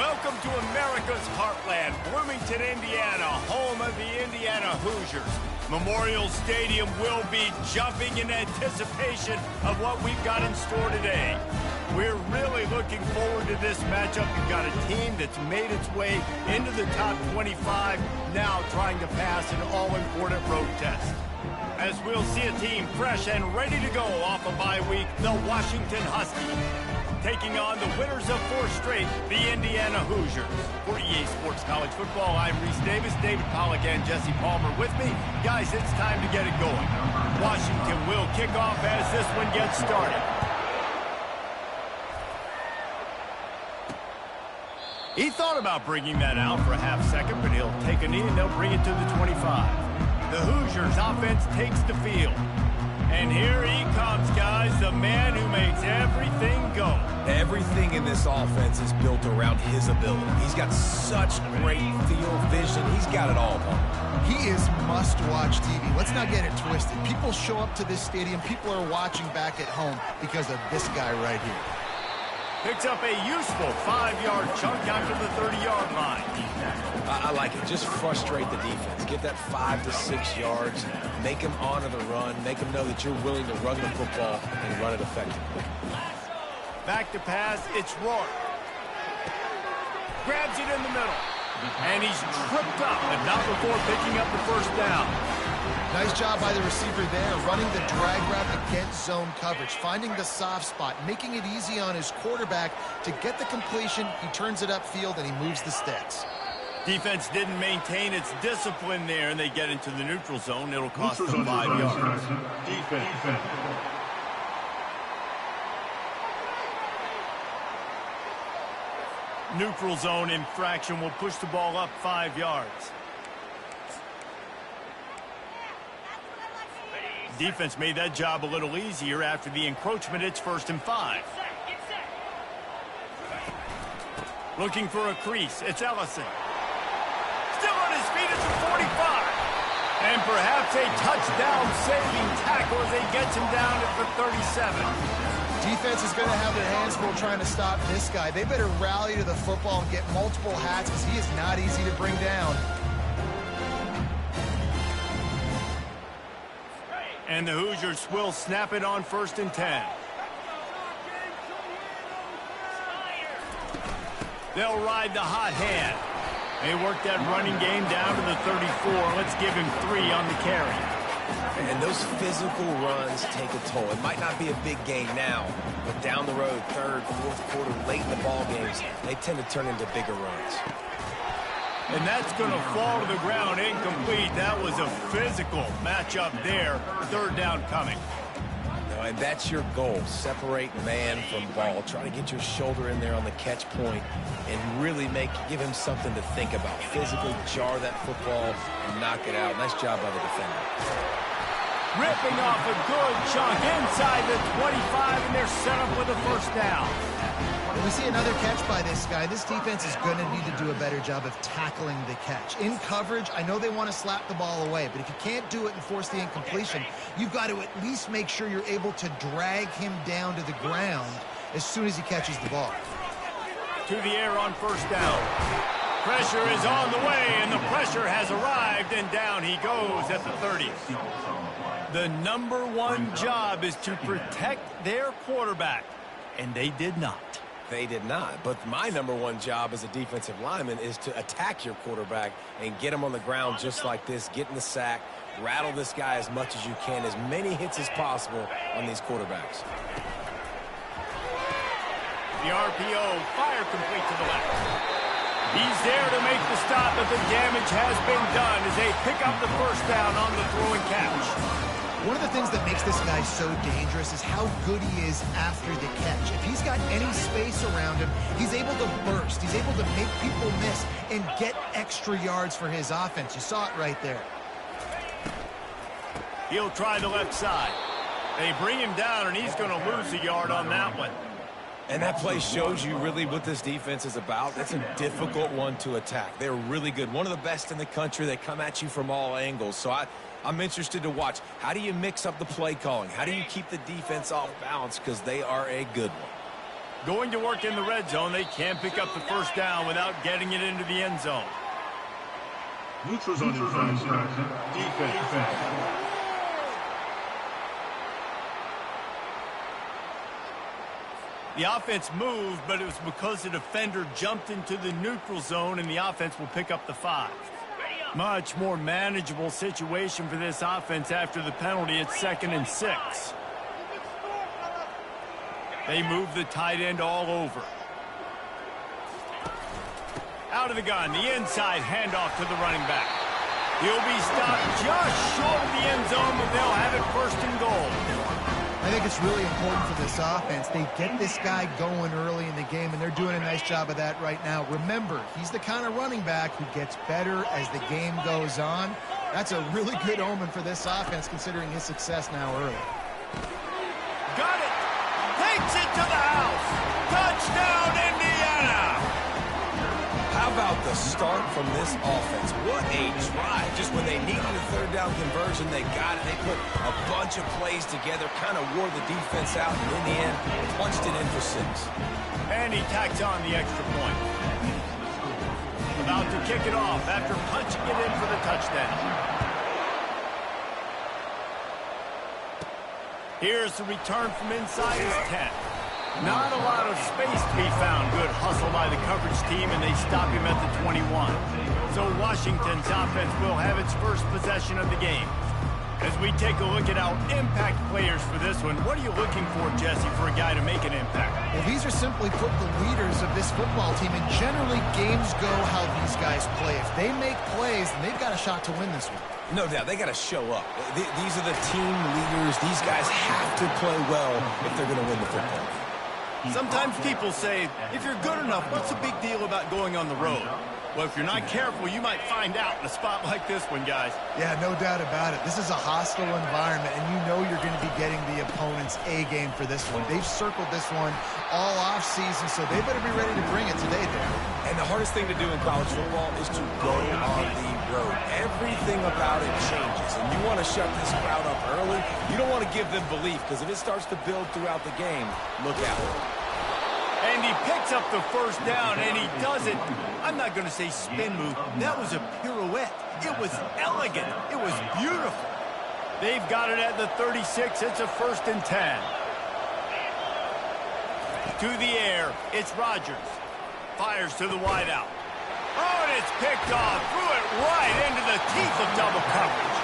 Welcome to America's heartland, Bloomington, Indiana, home of the Indiana Hoosiers. Memorial Stadium will be jumping in anticipation of what we've got in store today. We're really looking forward to this matchup. You've got a team that's made its way into the top 25, now trying to pass an all-important road test. As we'll see a team fresh and ready to go off a bye week, the Washington Huskies, taking on the winners of 4 straight, the Indiana Hoosiers. For EA Sports College Football, I'm Reese Davis, David Pollack, and Jesse Palmer with me. Guys, it's time to get it going. Washington will kick off as this one gets started. He thought about bringing that out for a half second, but he'll take a knee and they'll bring it to the 25. The Hoosiers offense takes the field. And here he comes, guys, the man who makes everything go. Everything in this offense is built around his ability. He's got such great field vision. He's got it all, Paul. He is must-watch TV. Let's not get it twisted. People show up to this stadium. People are watching back at home because of this guy right here. Picks up a useful 5-yard chunk out to the 30-yard line. I like it. Just frustrate the defense. Get that 5 to 6 yards. Make him honor the run. Make him know that you're willing to run the football and run it effectively. Back to pass. It's Rourke. Grabs it in the middle. And he's tripped up, but not before picking up the first down. Nice job by the receiver there, running the drag route against zone coverage, finding the soft spot, making it easy on his quarterback to get the completion. He turns it upfield, and he moves the sticks. Defense didn't maintain its discipline there, and they get into the neutral zone. It'll cost them 5 yards. Defense. Neutral zone infraction will push the ball up 5 yards. Defense made that job a little easier after the encroachment. It's 1st and 5. Looking for a crease. It's Ellison. Still on his feet at the 45. And perhaps a touchdown-saving tackle as he gets him down at the 37. Defense is going to have their hands full trying to stop this guy. They better rally to the football and get multiple hats because he is not easy to bring down. And the Hoosiers will snap it on 1st and 10. They'll ride the hot hand. They work that running game down to the 34. Let's give him 3 on the carry. And those physical runs take a toll. It might not be a big game now, but down the road, 3rd, 4th quarter, late in the ball games, they tend to turn into bigger runs. And that's going to fall to the ground incomplete. That was a physical matchup there. 3rd down coming. No, and that's your goal. Separate man from ball. Try to get your shoulder in there on the catch point and really give him something to think about. Physically jar that football and knock it out. Nice job by the defender. Ripping off a good chunk inside the 25, and they're set up with a 1st down. When we see another catch by this guy, this defense is going to need to do a better job of tackling the catch. In coverage, I know they want to slap the ball away, but if you can't do it and force the incompletion, you've got to at least make sure you're able to drag him down to the ground as soon as he catches the ball. To the air on 1st down. Pressure is on the way, and the pressure has arrived, and down he goes at the 30. The number 1 job is to protect their quarterback, and they did not. They did not, but my number 1 job as a defensive lineman is to attack your quarterback and get him on the ground just like this, get in the sack, rattle this guy as much as you can, as many hits as possible on these quarterbacks. The RPO, fire complete to the left. He's there to make the stop, but the damage has been done as they pick up the 1st down on the throw and catch. One of the things that makes this guy so dangerous is how good he is after the catch. If he's got any space around him, he's able to burst. He's able to make people miss and get extra yards for his offense. You saw it right there. He'll try the left side. They bring him down, and he's going to lose a yard on that one. And that play shows you really what this defense is about. It's a difficult one to attack. They're really good. One of the best in the country. They come at you from all angles. So I'm interested to watch. How do you mix up the play calling? How do you keep the defense off balance? Because they are a good one. Going to work in the red zone. They can't pick up the first down without getting it into the end zone. Neutral zone infraction. Defense. The offense moved, but it was because the defender jumped into the neutral zone, and the offense will pick up the 5. Much more manageable situation for this offense after the penalty. It's 2nd and 6. They move the tight end all over. Out of the gun, the inside handoff to the running back. He'll be stopped just short of the end zone, but they'll have it 1st and goal. I think it's really important for this offense. They get this guy going early in the game, and they're doing a nice job of that right now. Remember, he's the kind of running back who gets better as the game goes on. That's a really good omen for this offense, considering his success now early. Got it! Takes it to the house! Touchdown, Indiana! How about the start from this offense? What a drive. Just when they needed a 3rd down conversion, they got it. They put a bunch of plays together, kind of wore the defense out, and in the end, punched it in for 6. And he tacks on the extra point. About to kick it off after punching it in for the touchdown. Here's the return from inside his 10. Not a lot of space to be found. Good hustle by the coverage team, and they stop him at the 21. So Washington's offense will have its first possession of the game. As we take a look at our impact players for this one, what are you looking for, Jesse, for a guy to make an impact? Well, these are simply put the leaders of this football team, and generally games go how these guys play. If they make plays, then they've got a shot to win this one. No doubt, they got to show up. These are the team leaders. These guys have to play well if they're going to win the football game. Sometimes people say, if you're good enough, what's the big deal about going on the road? Well, if you're not careful, you might find out in a spot like this one, guys. Yeah, no doubt about it. This is a hostile environment, and you know you're going to be getting the opponent's A game for this one. They've circled this one all off season, so they better be ready to bring it today, Dan. And the hardest thing to do in college football is to go on the road. Everything about it changes, and you want to shut this crowd up early. You don't want to give them belief, because if it starts to build throughout the game, look out. And he picks up the first down, and he does it. I'm not going to say spin move. That was a pirouette. It was elegant. It was beautiful. They've got it at the 36. It's a 1st and 10. To the air, it's Rodgers. Fires to the wideout. Oh, and it's picked off. Threw it right into the teeth of double coverage.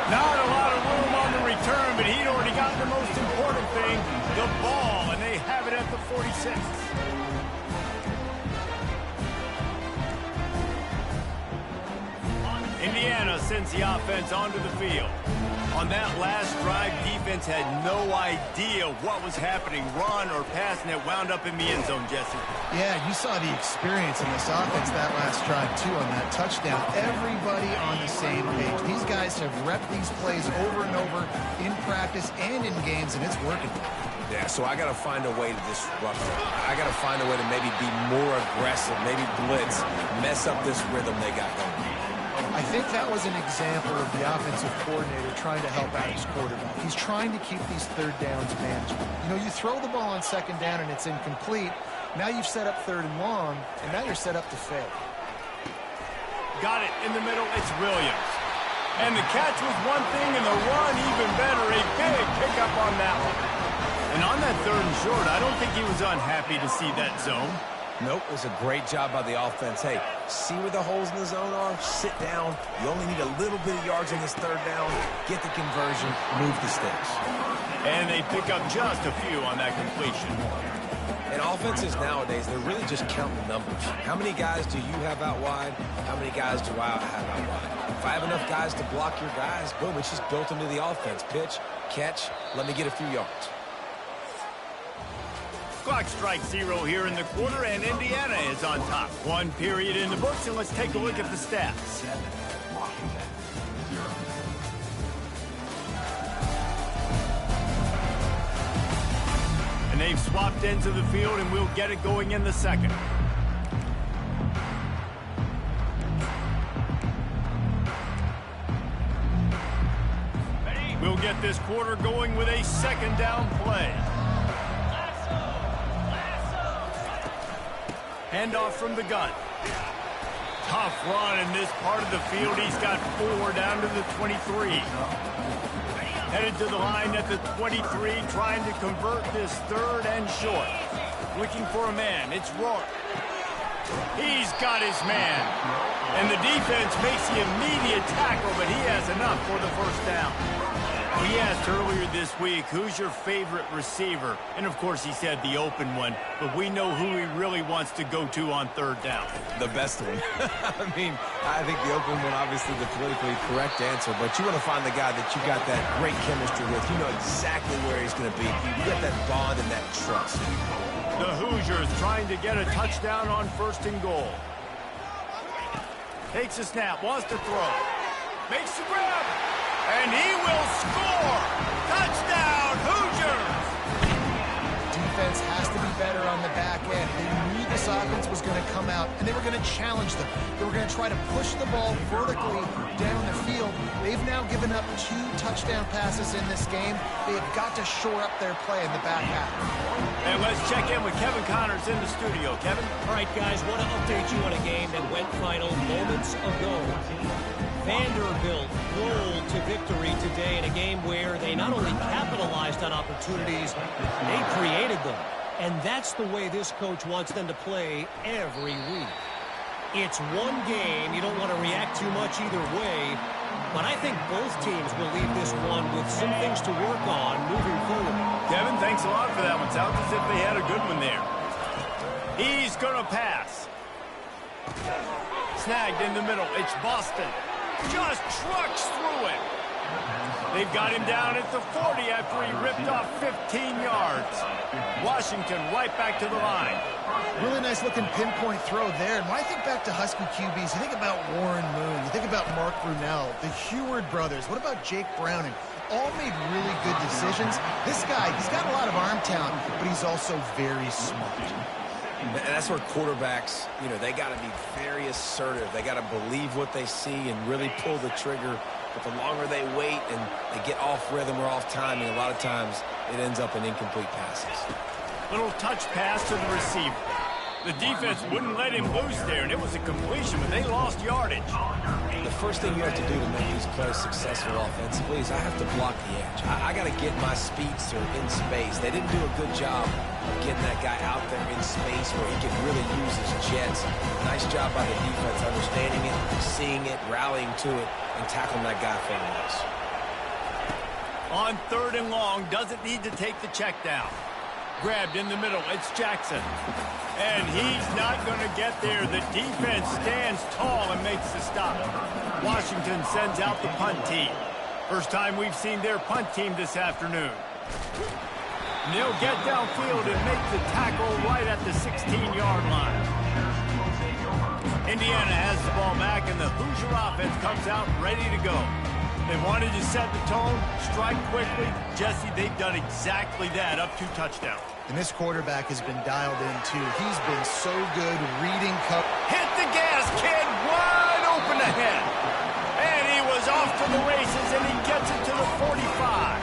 Not a lot of room on the return, but he'd already got the most important thing, the ball, and they have it at the 46. Indiana sends the offense onto the field. On that last drive, defense had no idea what was happening, run or pass, and it wound up in the end zone, Jesse. Yeah, you saw the experience in this offense that last drive, too, on that touchdown. Everybody on the same page. These guys have repped these plays over and over in practice and in games, and it's working. Yeah, so I got to find a way to disrupt it. I got to find a way to maybe be more aggressive, maybe blitz, mess up this rhythm they got going. I think that was an example of the offensive coordinator trying to help out his quarterback. He's trying to keep these 3rd downs manageable. You know, you throw the ball on 2nd down and it's incomplete. Now you've set up 3rd and long, and now you're set up to fail. Got it in the middle. It's Williams. And the catch was one thing, and the run even better. A big pickup on that one. And on that 3rd and short, I don't think he was unhappy to see that zone. Nope, it was a great job by the offense. Hey, see where the holes in the zone are? Sit down. You only need a little bit of yards on this 3rd down. Get the conversion. Move the sticks. And they pick up just a few on that completion. And offenses nowadays, they're really just counting numbers. How many guys do you have out wide? How many guys do I have out wide? If I have enough guys to block your guys, boom, it's just built into the offense. Pitch, catch, let me get a few yards. Clock strikes 0 here in the quarter, and Indiana is on top. 1 period in the books, and let's take a look at the stats. And they've swapped ends of the field, and we'll get it going in the 2nd. We'll get this quarter going with a 2nd down play. Handoff from the gun. Tough run in this part of the field. He's got 4 down to the 23. Headed to the line at the 23, trying to convert this 3rd and short. Looking for a man. It's Rourke. He's got his man. And the defense makes the immediate tackle, but he has enough for the 1st down. We asked earlier this week, who's your favorite receiver? And, of course, he said the open one. But we know who he really wants to go to on 3rd down. The best one. I mean, I think the open one, obviously, the politically correct answer. But you want to find the guy that you got that great chemistry with. You know exactly where he's going to be. You got that bond and that trust. The Hoosiers trying to get a touchdown on 1st and goal. Takes a snap, wants to throw. Makes the grab. And he will score! Touchdown, Hoosiers! Defense has to be better on the back end. They knew this offense was going to come out, and they were going to challenge them. They were going to try to push the ball vertically down the field. They've now given up 2 touchdown passes in this game. They have got to shore up their play in the back half. And let's check in with Kevin Connors in the studio. Kevin? All right, guys, want to update you on a game that went final moments ago. Vanderbilt rolled to victory today in a game where they not only capitalized on opportunities, they created them. And that's the way this coach wants them to play every week. It's one game. You don't want to react too much either way. But I think both teams will leave this one with some things to work on moving forward. Kevin, thanks a lot for that one. Sounds as if they had a good one there. He's going to pass. Snagged in the middle. It's Boston. Just trucks through it. They've got him down at the 40 after he ripped off 15 yards. Washington right back to the line. Really nice looking pinpoint throw there. And when I think back to Husky QBs, you think about Warren Moon, you think about Mark Brunell, the Heward brothers. What about Jake Browning? All made really good decisions. This guy, he's got a lot of arm talent, but he's also very smart. And that's where quarterbacks, you know, they got to be very assertive. They got to believe what they see and really pull the trigger. But the longer they wait and they get off rhythm or off timing, a lot of times it ends up in incomplete passes. Little touch pass to the receiver. The defense wouldn't let him loose there, and it was a completion, but they lost yardage. The first thing you have to do to make these plays successful offensively is I have to block the edge. I got to get my speedster in space. They didn't do a good job of getting that guy out there in space where he can really use his jets. Nice job by the defense understanding it, seeing it, rallying to it, and tackling that guy for a loss. On 3rd and long, doesn't need to take the check down. Grabbed in the middle, it's Jackson. And he's not going to get there. The defense stands tall and makes the stop. Washington sends out the punt team. First time we've seen their punt team this afternoon. And they'll get downfield and make the tackle right at the 16-yard line. Indiana has the ball back, and the Hoosier offense comes out ready to go. They wanted to set the tone, strike quickly. Jesse, they've done exactly that, up 2 touchdowns. And this quarterback has been dialed in, too. He's been so good reading cover. Hit the gas, kid, wide open ahead. And he was off to the races, and he gets it to the 45.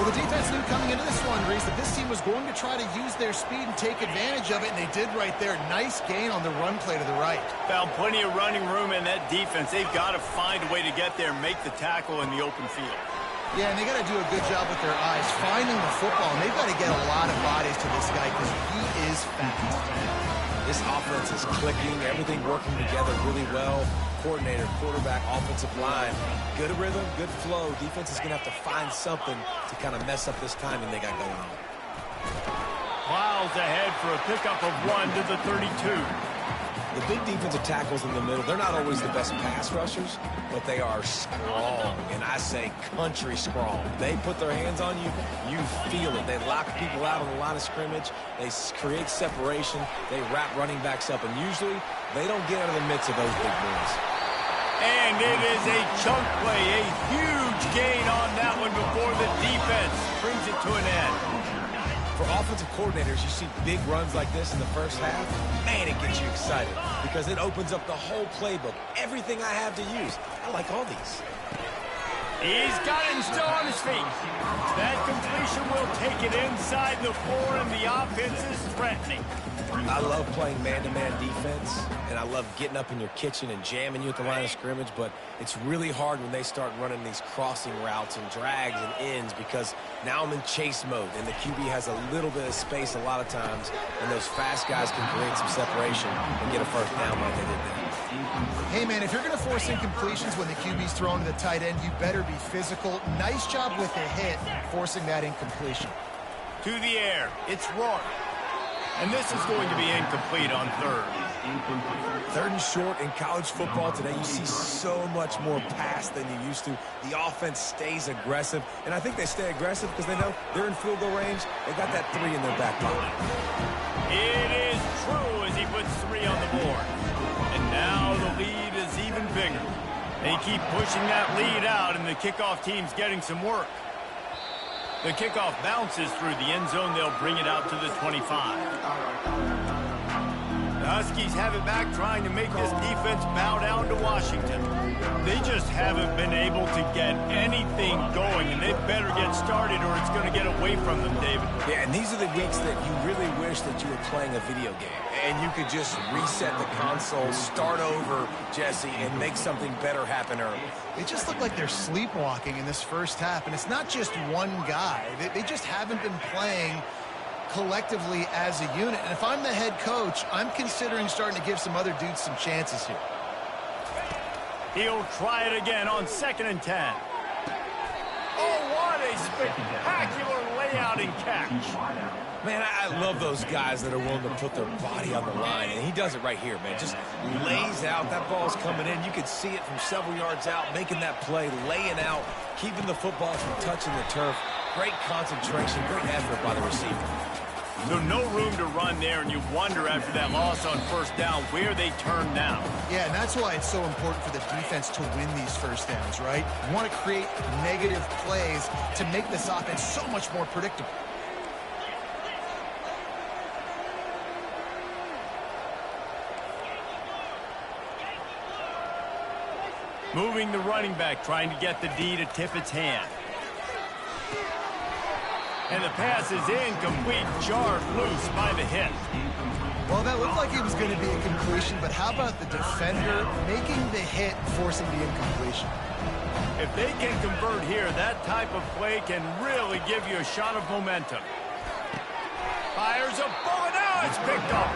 Well, the defense knew coming into this one, Reese, that this team was going to try to use their speed and take advantage of it, and they did right there. Nice gain on the run play to the right. Found plenty of running room in that defense. They've got to find a way to get there and make the tackle in the open field. Yeah, and they got to do a good job with their eyes, finding the football, and they've got to get a lot of bodies to this guy because he is fast. This offense is clicking, everything working together really well. Coordinator, quarterback, offensive line, good rhythm, good flow. Defense is going to have to find something to kind of mess up this timing they got going on. Miles ahead for a pickup of 1 to the 32. The big defensive tackles in the middle, they're not always the best pass rushers, but they are strong, and I say country strong. They put their hands on you, you feel it. They lock people out on the line of scrimmage. They create separation. They wrap running backs up, and usually they don't get out of the midst of those big boys. And it is a chunk play, a huge gain on that one before the defense brings it to an end. For offensive coordinators, you see big runs like this in the first half, man, it gets you excited because it opens up the whole playbook, everything I have to use. I like all these. He's got him still on his feet. That completion will take it inside the 4, and the offense is threatening. I love playing man-to-man defense, and I love getting up in your kitchen and jamming you at the line of scrimmage, but it's really hard when they start running these crossing routes and drags and ends because now I'm in chase mode, and the QB has a little bit of space a lot of times, and those fast guys can create some separation and get a first down like they did there. Hey, man, if you're going to force incompletions when the QB's throwing to the tight end, you better be physical. Nice job with the hit, forcing that incompletion. To the air, it's Rourke. And this is going to be incomplete on third. Third and short in college football today, you see so much more pass than you used to. The offense stays aggressive, and I think they stay aggressive because they know they're in field goal range. They got that 3 in their back pocket. It is true as he puts 3 on the board. And now the lead is even bigger. They keep pushing that lead out, and the kickoff team's getting some work. The kickoff bounces through the end zone. They'll bring it out to the 25. The Huskies have it back, trying to make this defense bow down to Washington. They just haven't been able to get anything going, and they better get started or it's going to get away from them, David. Yeah, and these are the weeks that you really wish that you were playing a video game, and you could just reset the console, start over, Jesse, and make something better happen early. They just look like they're sleepwalking in this first half, and it's not just one guy. They just haven't been playing collectively as a unit. And if I'm the head coach, I'm considering starting to give some other dudes some chances here. He'll try it again on 2nd and 10. Oh, what a spectacular layout and catch. Man, I love those guys that are willing to put their body on the line, and he does it right here, man. Just lays out. That ball's coming in. You could see it from several yards out, making that play, laying out, keeping the football from touching the turf. Great concentration, great effort by the receiver. So no room to run there, and you wonder after that loss on first down where they turn now. Yeah, and that's why it's so important for the defense to win these first downs, right? You want to create negative plays to make this offense so much more predictable. Moving the running back, trying to get the D to tip its hand. And the pass is incomplete, jarred loose by the hit. Well, that looked like it was going to be a completion, but how about the defender making the hit, forcing the incompletion? If they can convert here, that type of play can really give you a shot of momentum. Fires a bullet, now it's picked up.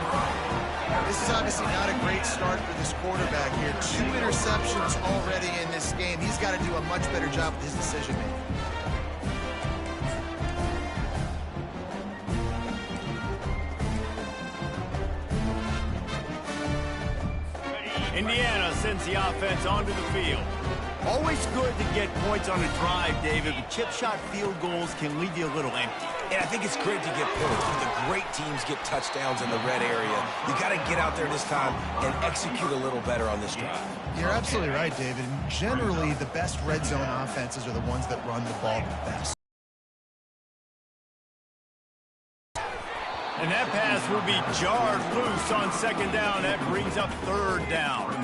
This is obviously not a great start for this quarterback here. 2 interceptions already in this game. He's got to do a much better job with his decision-making. Indiana sends the offense onto the field. Always good to get points on a drive, David, but chip shot field goals can leave you a little empty. And I think it's great to get points. When the great teams get touchdowns in the red area, you got to get out there this time and execute a little better on this drive. You're absolutely right, David. And generally, the best red zone offenses are the ones that run the ball the best. And that pass will be jarred loose on 2nd down. That brings up 3rd down.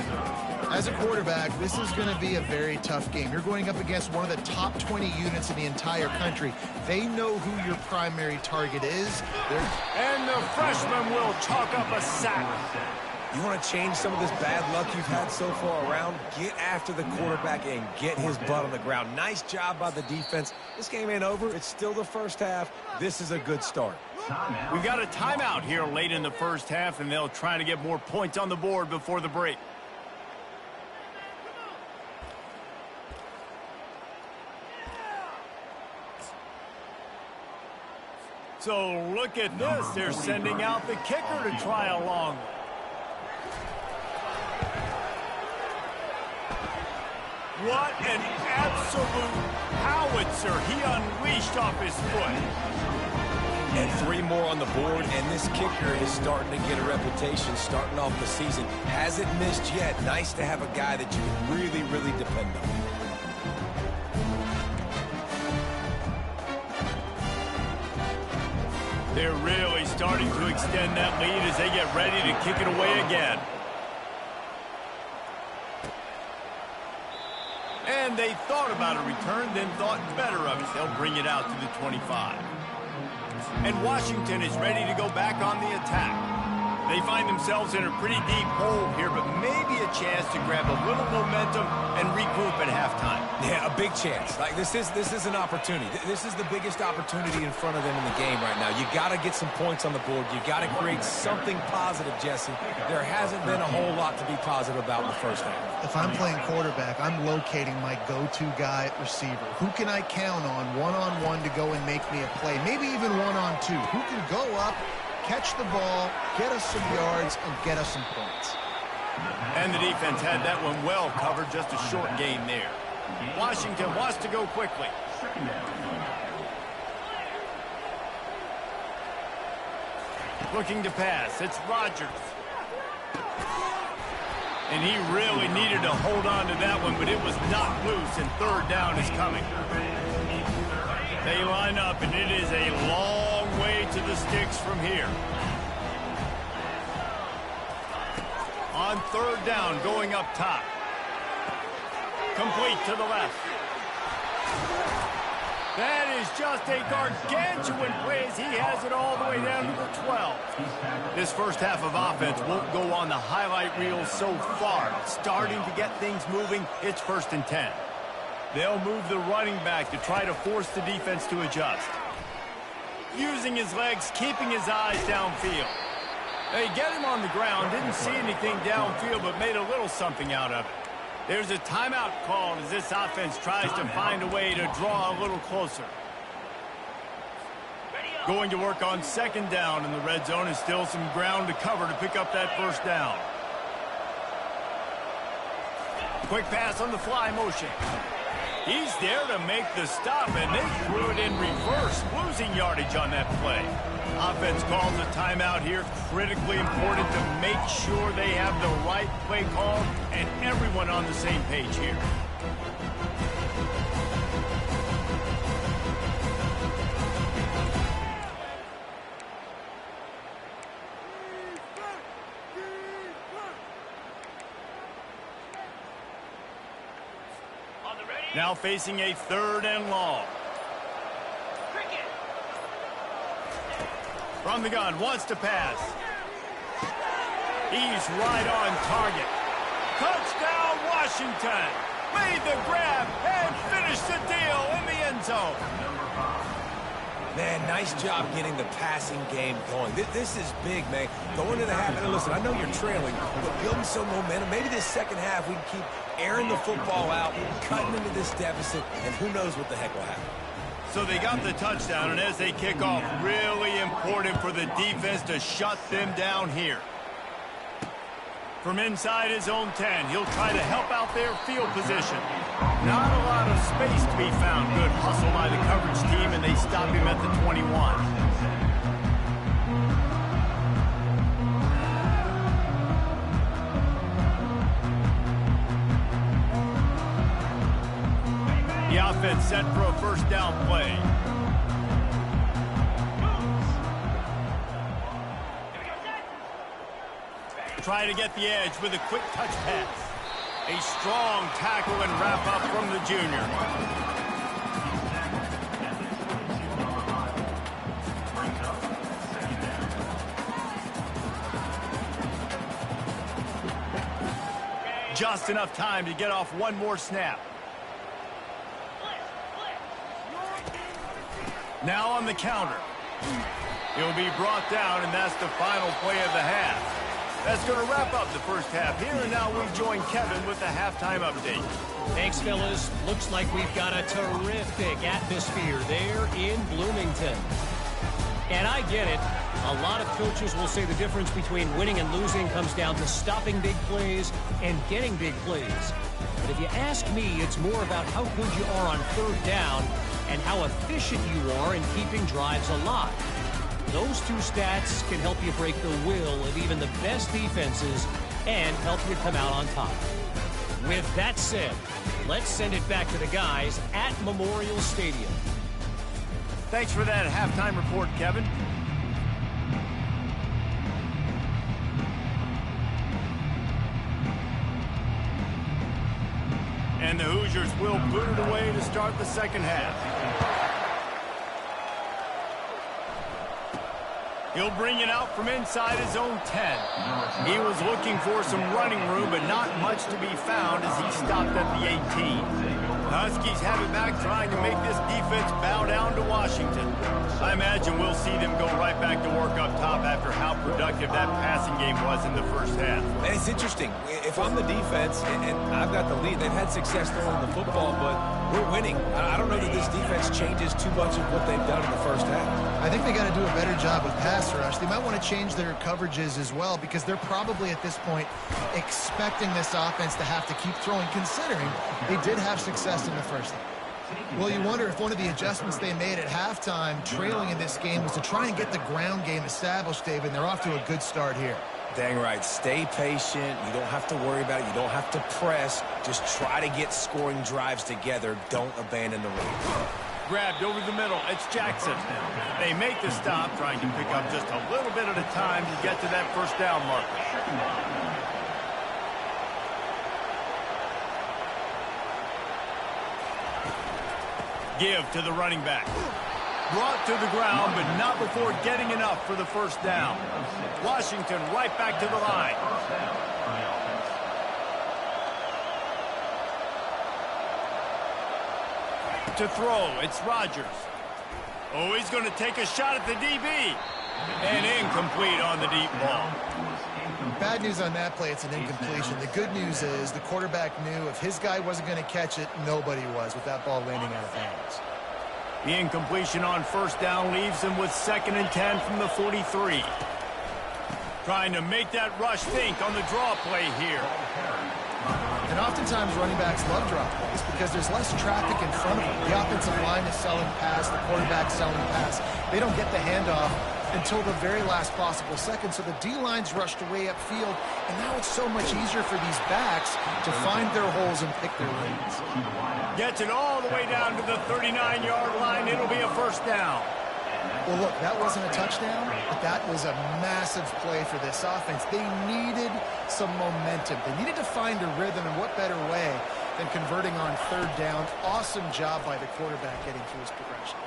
As a quarterback, this is going to be a very tough game. You're going up against one of the top 20 units in the entire country. They know who your primary target is. And the freshman will chalk up a sack. You want to change some of this bad luck you've had so far around? Get after the quarterback and get his butt on the ground. Nice job by the defense. This game ain't over. It's still the first half. This is a good start. We've got a timeout here late in the first half, and they'll try to get more points on the board before the break. So look at this. They're sending out the kicker to try a long one. What an absolute howitzer he unleashed off his foot. And 3 more on the board, and this kicker is starting to get a reputation starting off the season. Hasn't missed yet. Nice to have a guy that you can really, really depend on. They're really starting to extend that lead as they get ready to kick it away again. And they thought about a return, then thought better of it. They'll bring it out to the 25. And Washington is ready to go back on the attack. They find themselves in a pretty deep hole here, but maybe a chance to grab a little momentum and regroup at halftime. Yeah, a big chance. Like this is an opportunity. This is the biggest opportunity in front of them in the game right now. You got to get some points on the board. You got to create something positive, Jesse. There hasn't been a whole lot to be positive about in the first half. If I'm playing quarterback, I'm locating my go-to guy at receiver. Who can I count on one-on-one to go and make me a play? Maybe even one-on-two. Who can go up, catch the ball, get us some yards, and get us some points. And the defense had that one well covered, just a short gain there. Washington wants to go quickly. Looking to pass, it's Rodgers. And he really needed to hold on to that one, but it was knocked loose, and third down is coming. They line up, and it is a long way to the sticks from here. On third down, going up top. Complete to the left. That is just a gargantuan play as he has it all the way down to the 12. This first half of offense won't go on the highlight reel so far. Starting to get things moving, it's 1st and 10. They'll move the running back to try to force the defense to adjust. Using his legs, keeping his eyes downfield. They get him on the ground, didn't see anything downfield, but made a little something out of it. There's a timeout called as this offense tries to find a way to draw a little closer. Going to work on 2nd down, and the red zone is still some ground to cover to pick up that 1st down. Quick pass on the fly motion. He's there to make the stop, and they threw it in reverse, losing yardage on that play. Offense calls a timeout here. Critically important to make sure they have the right play call and everyone on the same page here. Now facing a 3rd and long. From the gun, wants to pass. He's right on target. Touchdown, Washington. Made the grab and finished the deal in the end zone. Man, nice job getting the passing game going. This is big, man. Going to the half, and listen, I know you're trailing, but building some momentum. Maybe this second half we can keep airing the football out, cutting into this deficit, and who knows what the heck will happen. So they got the touchdown, and as they kick off, really important for the defense to shut them down here. From inside his own 10, he'll try to help out their field position. Not a lot of space to be found. Good hustle by the coverage team, and they stop him at the 21. The offense set for a 1st down play. Try to get the edge with a quick touch pass. A strong tackle and wrap up from the junior. Just enough time to get off one more snap. Now on the counter. He'll be brought down, and that's the final play of the half. That's going to wrap up the first half here, and now we join Kevin with the halftime update. Thanks, fellas. Looks like we've got a terrific atmosphere there in Bloomington. And I get it. A lot of coaches will say the difference between winning and losing comes down to stopping big plays and getting big plays. But if you ask me, it's more about how good you are on 3rd down and how efficient you are in keeping drives alive. Those two stats can help you break the will of even the best defenses and help you come out on top. With that said, let's send it back to the guys at Memorial Stadium. Thanks for that halftime report, Kevin. And the Hoosiers will boot it away to start the second half. He'll bring it out from inside his own 10. He was looking for some running room, but not much to be found as he stopped at the 18. Huskies have it back, trying to make this defense bow down to Washington. I imagine we'll see them go right back to work up top after how productive that passing game was in the first half. And it's interesting. If I'm the defense and I've got the lead, they've had success throwing the football, but we're winning. I don't know that this defense changes too much of what they've done in the first half. I think they got to do a better job with pass rush. They might want to change their coverages as well, because they're probably at this point expecting this offense to have to keep throwing, considering they did have success in the first half. Well, you wonder if one of the adjustments they made at halftime, trailing in this game, was to try and get the ground game established, David, and they're off to a good start here. Dang right. Stay patient. You don't have to worry about it. You don't have to press. Just try to get scoring drives together. Don't abandon the run. Grabbed over the middle. It's Jackson. They make the stop, trying to pick up just a little bit at a time to get to that first down marker. Give to the running back. Brought to the ground, but not before getting enough for the first down. Washington right back to the line. To throw, it's Rodgers. Oh, he's going to take a shot at the DB. And incomplete on the deep ball. Bad news on that play, it's an incompletion. The good news is the quarterback knew if his guy wasn't going to catch it, nobody was with that ball landing out of bounds. The incompletion on first down leaves him with 2nd and 10 from the 43. Trying to make that rush think on the draw play here. And oftentimes running backs love draw plays because there's less traffic in front of them. The offensive line is selling pass, the quarterback's selling pass. They don't get the handoff until the very last possible second, so the D-line's rushed away upfield, and now it's so much easier for these backs to find their holes and pick their lanes. Gets it all the way down to the 39-yard line. It'll be a first down. Well, look, that wasn't a touchdown, but that was a massive play for this offense. They needed some momentum. They needed to find a rhythm, and what better way than converting on third down. Awesome job by the quarterback getting through his progression.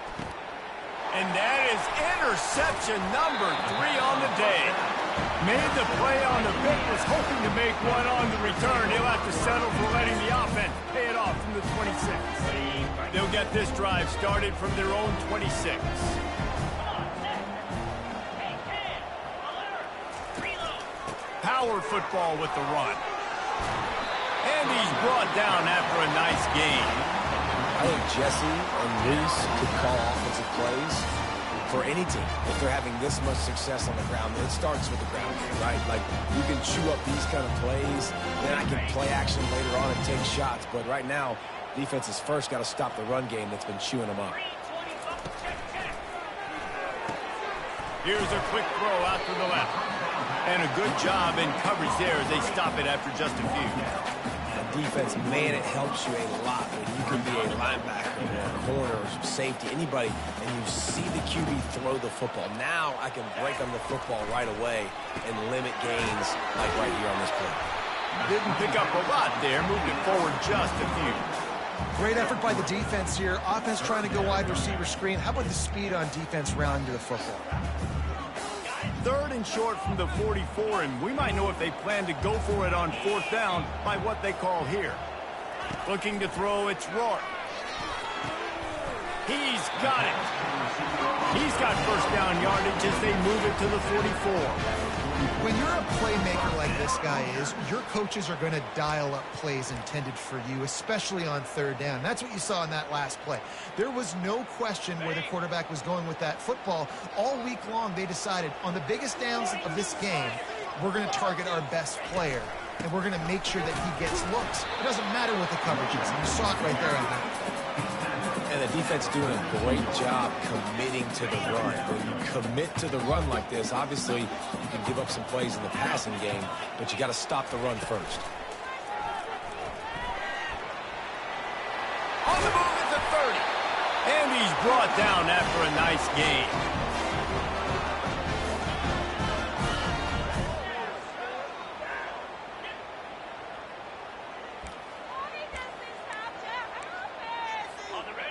And that is interception number 3 on the day. Made the play on the pick, was hoping to make one on the return. He'll have to settle for letting the offense pay it off from the 26. They'll get this drive started from their own 26. Power football with the run. And he's brought down after a nice gain. I think Jesse and Reese could call offensive plays for any team. If they're having this much success on the ground, it starts with the ground game, right? Like, you can chew up these kind of plays, then I can play action later on and take shots. But right now, defense has first got to stop the run game that's been chewing them up. Here's a quick throw out to the left. And a good job in coverage there as they stop it after just a few. Defense, man, it helps you a lot when you can be a linebacker or a corner or some safety, anybody, and you see the QB throw the football. Now I can break on the football right away and limit gains like right here on this play. Didn't pick up a lot there, moved it forward just a few. Great effort by the defense here. Offense trying to go wide receiver screen. How about the speed on defense rounding to the football? 3rd and short from the 44, and we might know if they plan to go for it on 4th down by what they call here. Looking to throw, it's Rourke. He's got it. He's got first down yardage as they move it to the 44. When you're a playmaker like this guy is, your coaches are going to dial up plays intended for you, especially on 3rd down. That's what you saw in that last play. There was no question where the quarterback was going with that football. All week long, they decided on the biggest downs of this game, we're going to target our best player, and we're going to make sure that he gets looks. It doesn't matter what the coverage is. And you saw it right there on that play. And the defense doing a great job committing to the run. When you commit to the run like this, obviously you can give up some plays in the passing game, but you got to stop the run first. On the move at the 30. And he's brought down after a nice gain.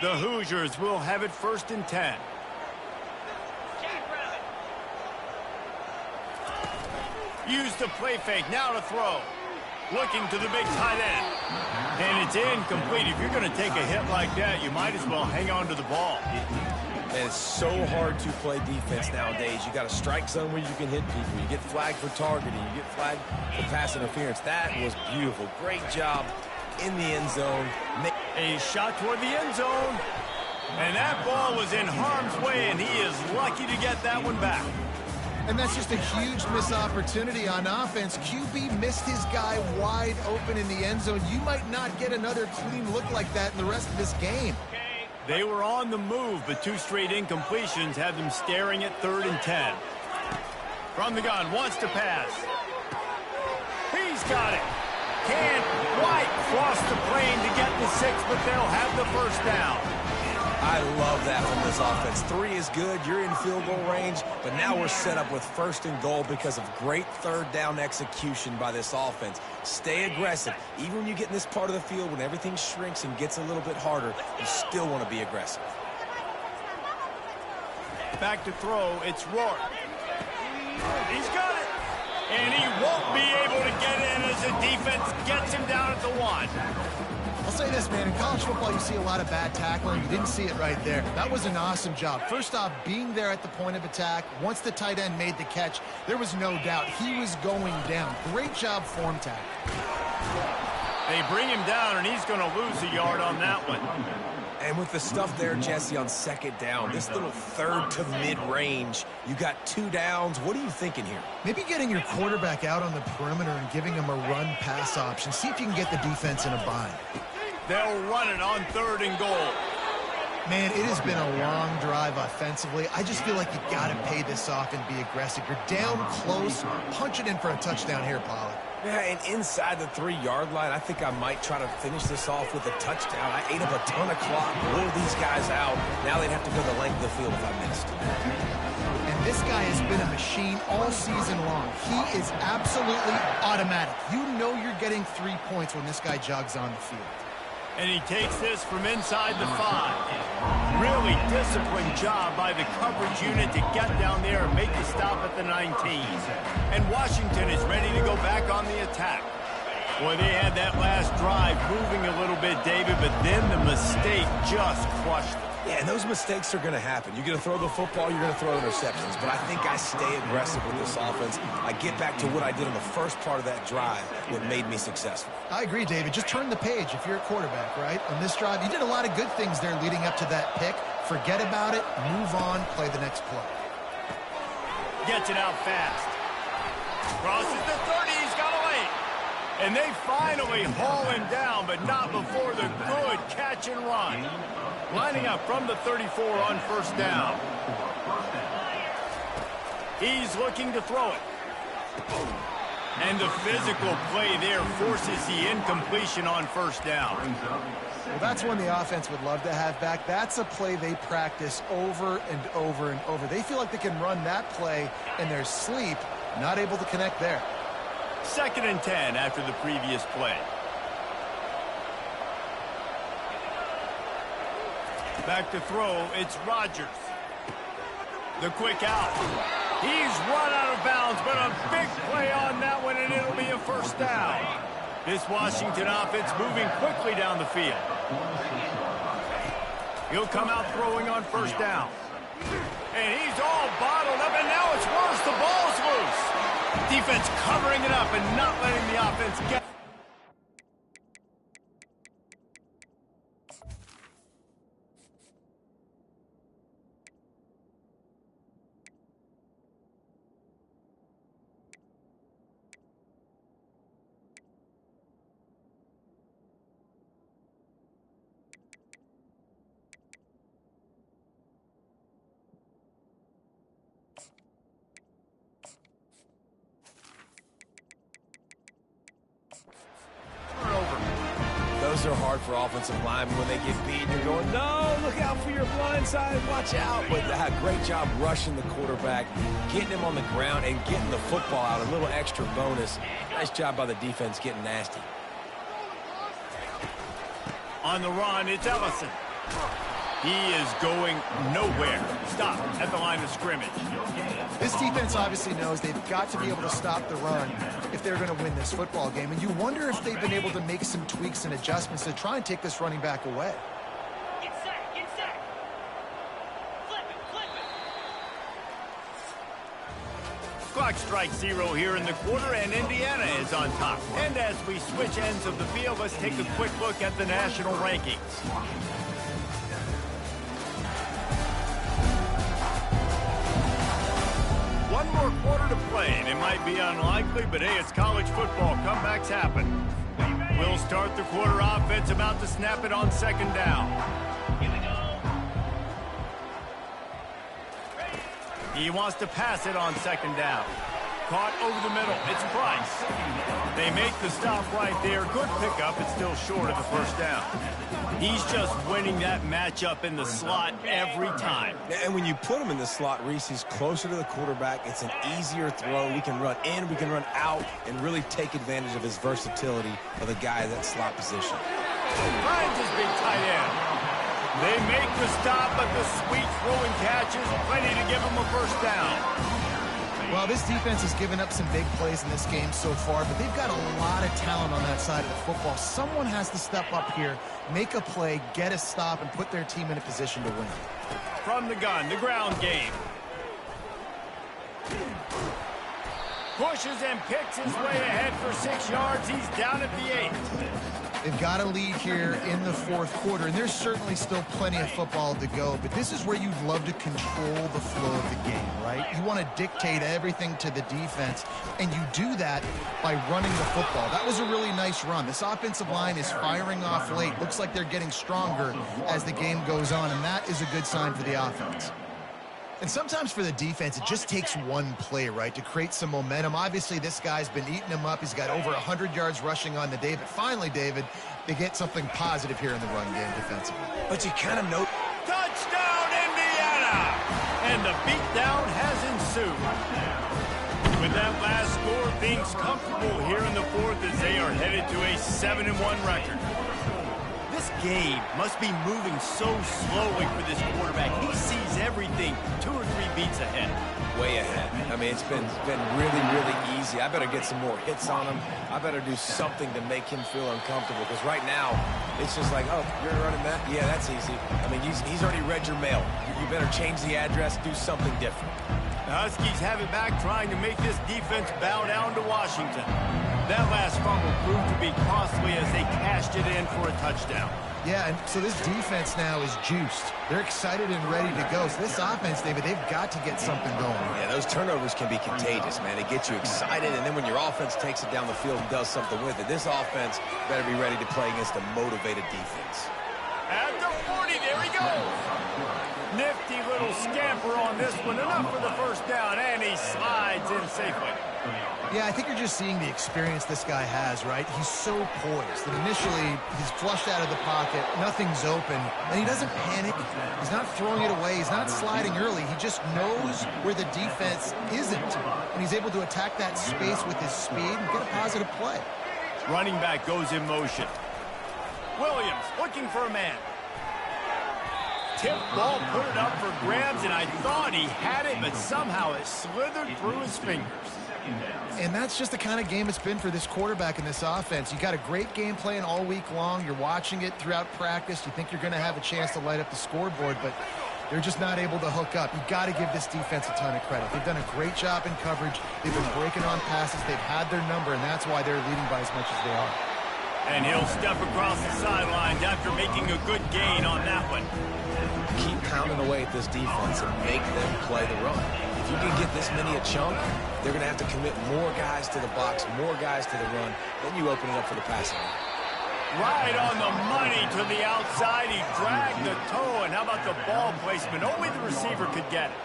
The Hoosiers will have it 1st and 10. Use the play fake. Now to throw. Looking to the big tight end. And it's incomplete. If you're going to take a hit like that, you might as well hang on to the ball. And it's so hard to play defense nowadays. You got a strike zone where you can hit people. You get flagged for targeting. You get flagged for pass interference. That was beautiful. Great job in the end zone. A shot toward the end zone. And that ball was in harm's way, and he is lucky to get that one back. And that's just a huge missed opportunity on offense. QB missed his guy wide open in the end zone. You might not get another clean look like that in the rest of this game. They were on the move, but 2 straight incompletions had them staring at 3rd and 10. From the gun, wants to pass. He's got it. Can't quite cross the plane to get the 6, but they'll have the first down. I love that from this offense. 3 is good. You're in field goal range, but now we're set up with 1st and goal because of great 3rd down execution by this offense. Stay aggressive. Even when you get in this part of the field, when everything shrinks and gets a little bit harder, you still want to be aggressive. Back to throw. It's Rourke. He's got it. And he won't be able to get in as the defense gets him down at the 1. I'll say this, man. In college football, you see a lot of bad tackling. You didn't see it right there. That was an awesome job. First off, being there at the point of attack. Once the tight end made the catch, there was no doubt he was going down. Great job form tackle. They bring him down, and he's going to lose a yard on that one. And with the stuff there, Jesse, on 2nd down, this little 3rd to mid-range, you got 2 downs. What are you thinking here? Maybe getting your quarterback out on the perimeter and giving him a run-pass option. See if you can get the defense in a bind. They'll run it on 3rd and goal. Man, it has been a long drive offensively. I just feel like you got to pay this off and be aggressive. You're down close. Punch it in for a touchdown here, Pollard. Yeah, and inside the 3-yard line, I think I might try to finish this off with a touchdown. I ate up a ton of clock, wore these guys out. Now they'd have to go the length of the field if I missed. And this guy has been a machine all season long. He is absolutely automatic. You know you're getting 3 points when this guy jogs on the field. And he takes this from inside the 5. Really disciplined job by the coverage unit to get down there and make the stop at the 19. And Washington is ready to go back on the attack. Boy, they had that last drive moving a little bit, David, but then the mistake just crushed them. Yeah, and those mistakes are going to happen. You're going to throw the football, you're going to throw interceptions. But I think I stay aggressive with this offense. I get back to what I did in the first part of that drive that made me successful. I agree, David. Just turn the page if you're a quarterback, right? On this drive, you did a lot of good things there leading up to that pick. Forget about it, move on, play the next play. Gets it out fast. Crosses the 30, he's got away. And they finally haul him down, but not before the good catch and run. Lining up from the 34 on 1st down. He's looking to throw it. And the physical play there forces the incompletion on 1st down. Well, that's one the offense would love to have back. That's a play they practice over and over and over. They feel like they can run that play in their sleep, not able to connect there. 2nd and 10 after the previous play. Back to throw, it's Rodgers. The quick out. He's run out of bounds, but a big play on that one, and it'll be a 1st down. This Washington offense moving quickly down the field. He'll come out throwing on 1st down. And he's all bottled up, and now it's worse. The ball's loose. Defense covering it up and not letting the offense get. Those are hard for offensive linemen when they get beat. You're going, no, look out for your blind side, watch out. But great job rushing the quarterback, getting him on the ground, and getting the football out. A little extra bonus. Nice job by the defense getting nasty. On the run, it's Ellison. He is going nowhere. Stop at the line of scrimmage. This defense obviously knows they've got to be able to stop the run if they're going to win this football game. And you wonder if they've been able to make some tweaks and adjustments to try and take this running back away. Get set, get set. Flip it, flip it. Clock strikes 0 here in the quarter, and Indiana is on top. And as we switch ends of the field, let's take a quick look at the national rankings. One more quarter to play, and it might be unlikely, but hey, it's college football. Comebacks happen. We'll start the quarter offense, about to snap it on second down. Here we go. He wants to pass it on second down. Caught over the middle. It's Price. They make the stop right there. Good pickup. It's still short of the first down. He's just winning that matchup in the slot every time. And when you put him in the slot, Reese, he's closer to the quarterback. It's an easier throw. We can run in, we can run out, and really take advantage of his versatility of the guy in that slot position. Finds his big tight end. They make the stop, but the sweet throwing catch is plenty to give him a first down. Well, this defense has given up some big plays in this game so far, but they've got a lot of talent on that side of the football. Someone has to step up here, make a play, get a stop, and put their team in a position to win. From the gun, the ground game. Pushes and picks his way ahead for 6 yards. He's down at the 8. They've got a lead here in the fourth quarter, and there's certainly still plenty of football to go, but this is where you'd love to control the flow of the game, right? You want to dictate everything to the defense, and you do that by running the football. That was a really nice run. This offensive line is firing off late. Looks like they're getting stronger as the game goes on, and that is a good sign for the offense. And sometimes for the defense, it just takes one play, right, to create some momentum. Obviously, this guy's been eating him up. He's got over 100 yards rushing on the day. But finally, David, they get something positive here in the run game defensively. But you kind of know... Touchdown, Indiana! And the beatdown has ensued. With that last score, things comfortable here in the fourth as they are headed to a 7-1 record. This game must be moving so slowly for this quarterback. He sees everything 2 or 3 beats ahead. Way ahead. I mean, it's been really, really easy. I better get some more hits on him. I better do something to make him feel uncomfortable, because right now, it's just like, oh, you're running that? Yeah, that's easy. I mean, he's already read your mail. You better change the address, do something different. The Huskies have it back, trying to make this defense bow down to Washington. That last fumble proved to be costly as they cashed it in for a touchdown. Yeah, and so this defense now is juiced. They're excited and ready to go. So this offense, David, they've got to get something going. Yeah, those turnovers can be contagious, man. They get you excited, and then when your offense takes it down the field and does something with it, this offense better be ready to play against a motivated defense. At the 40, there he goes. Nifty little scamper on this one. Enough for the first down, and he slides in safely. Yeah, I think you're just seeing the experience this guy has, right? He's so poised that initially he's flushed out of the pocket, nothing's open, and he doesn't panic. He's not throwing it away. He's not sliding early. He just knows where the defense isn't, and he's able to attack that space with his speed and get a positive play. Running back goes in motion. Williams looking for a man. Tip ball, put it up for grabs, and I thought he had it, but somehow it slithered through his fingers. And that's just the kind of game it's been for this quarterback in this offense. You got a great game plan all week long. You're watching it throughout practice. You think you're going to have a chance to light up the scoreboard, but they're just not able to hook up. You got to give this defense a ton of credit. They've done a great job in coverage. They've been breaking on passes. They've had their number, and that's why they're leading by as much as they are. And he'll step across the sidelines after making a good gain on that one. Keep pounding away at this defense and make them play the run. If you can get this many a chunk, they're going to have to commit more guys to the box, more guys to the run. Then you open it up for the passing. Right on the money to the outside. He dragged the toe, and how about the ball placement? Only the receiver could get it.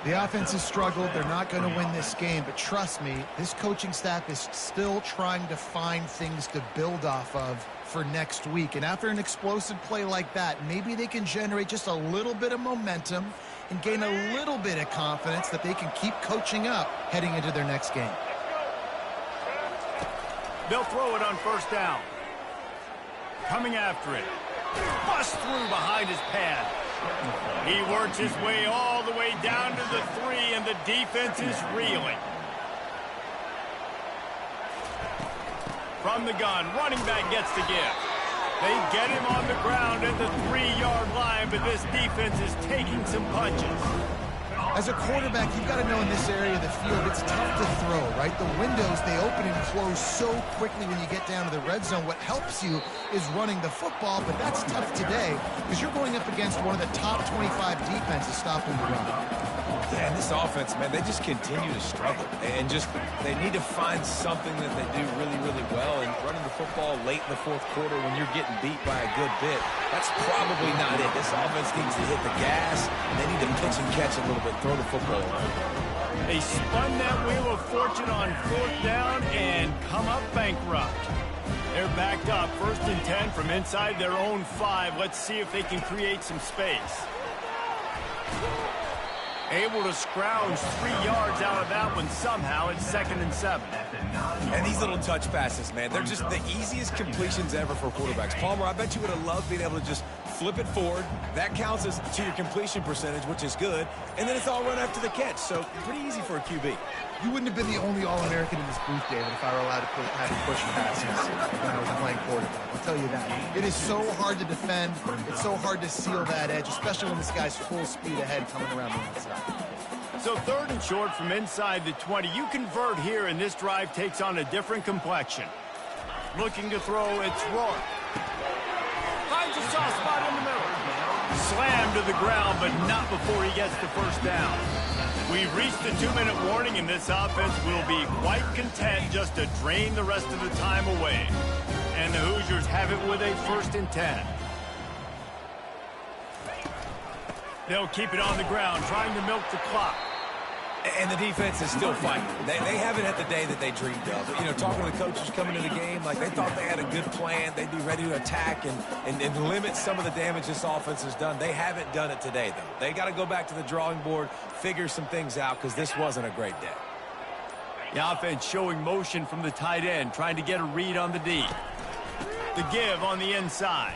The offense has struggled. They're not going to win this game, but trust me, this coaching staff is still trying to find things to build off of for next week. And after an explosive play like that, maybe they can generate just a little bit of momentum and gain a little bit of confidence that they can keep coaching up heading into their next game. They'll throw it on first down. Coming after it. Bust through behind his pad. He works his way all the way down to the 3, and the defense is reeling. From the gun, running back gets the give. They get him on the ground at the 3-yard line, but this defense is taking some punches. As a quarterback, you've got to know in this area of the field, it's tough to throw, right? The windows, they open and close so quickly when you get down to the red zone. What helps you is running the football, but that's tough today because you're going up against one of the top 25 defenses stopping the run. Yeah, and this offense, man, they just continue to struggle. And they need to find something that they do really, really well. And running the football late in the fourth quarter when you're getting beat by a good bit, that's probably not it. This offense needs to hit the gas. And they need to pitch and catch a little bit, throw the football around. They spun that wheel of fortune on 4th down and come up bankrupt. They're backed up, 1st and 10 from inside their own 5. Let's see if they can create some space. Able to scrounge 3 yards out of that one somehow. It's 2nd and 7. And these little touch passes, man, they're just the easiest completions ever for quarterbacks. Palmer, I bet you would have loved being able to just flip it forward. That counts as to your completion percentage, which is good. And then it's all run after the catch. So pretty easy for a QB. You wouldn't have been the only All-American in this booth, David, if I were allowed to have push passes when I was playing quarterback. I'll tell you that. It is so hard to defend. It's so hard to seal that edge, especially when this guy's full speed ahead coming around the outside. So 3rd and short from inside the 20. You convert here, and this drive takes on a different complexion. Looking to throw, it's Rourke. Finds a soft spot in the middle. Slammed to the ground, but not before he gets the 1st down. We've reached the 2-minute warning, and this offense will be quite content just to drain the rest of the time away. And the Hoosiers have it with a 1st and 10. They'll keep it on the ground, trying to milk the clock. And the defense is still fighting. They haven't had the day that they dreamed of. You know, talking to the coaches coming into the game, like they thought they had a good plan. They'd be ready to attack and limit some of the damage this offense has done. They haven't done it today, though. They got to go back to the drawing board, figure some things out, because this wasn't a great day. The offense showing motion from the tight end, trying to get a read on the D. The give on the inside.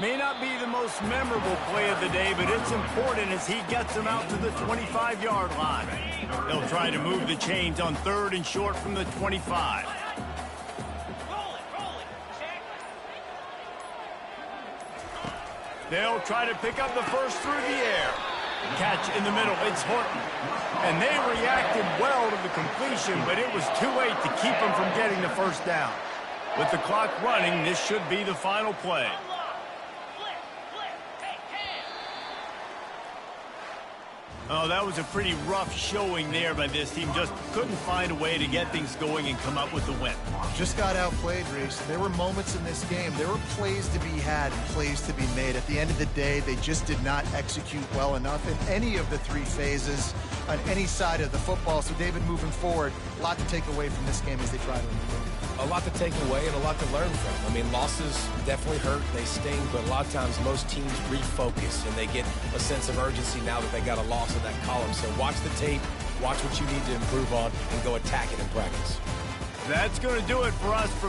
May not be the most memorable play of the day, but it's important as he gets them out to the 25-yard line. They'll try to move the chains on 3rd and short from the 25. They'll try to pick up the 1st through the air. Catch in the middle, it's Horton. And they reacted well to the completion, but it was too late to keep them from getting the 1st down. With the clock running, this should be the final play. Oh, that was a pretty rough showing there by this team. Just couldn't find a way to get things going and come up with the win. Just got outplayed, Reese. There were moments in this game. There were plays to be had and plays to be made. At the end of the day, they just did not execute well enough in any of the 3 phases on any side of the football. So, David, moving forward, a lot to take away from this game as they try to improve. A lot to take away and a lot to learn from. I mean, losses definitely hurt, they sting, but a lot of times most teams refocus and they get a sense of urgency now that they got a loss in that column. So watch the tape, watch what you need to improve on, and go attack it in practice. That's going to do it for us.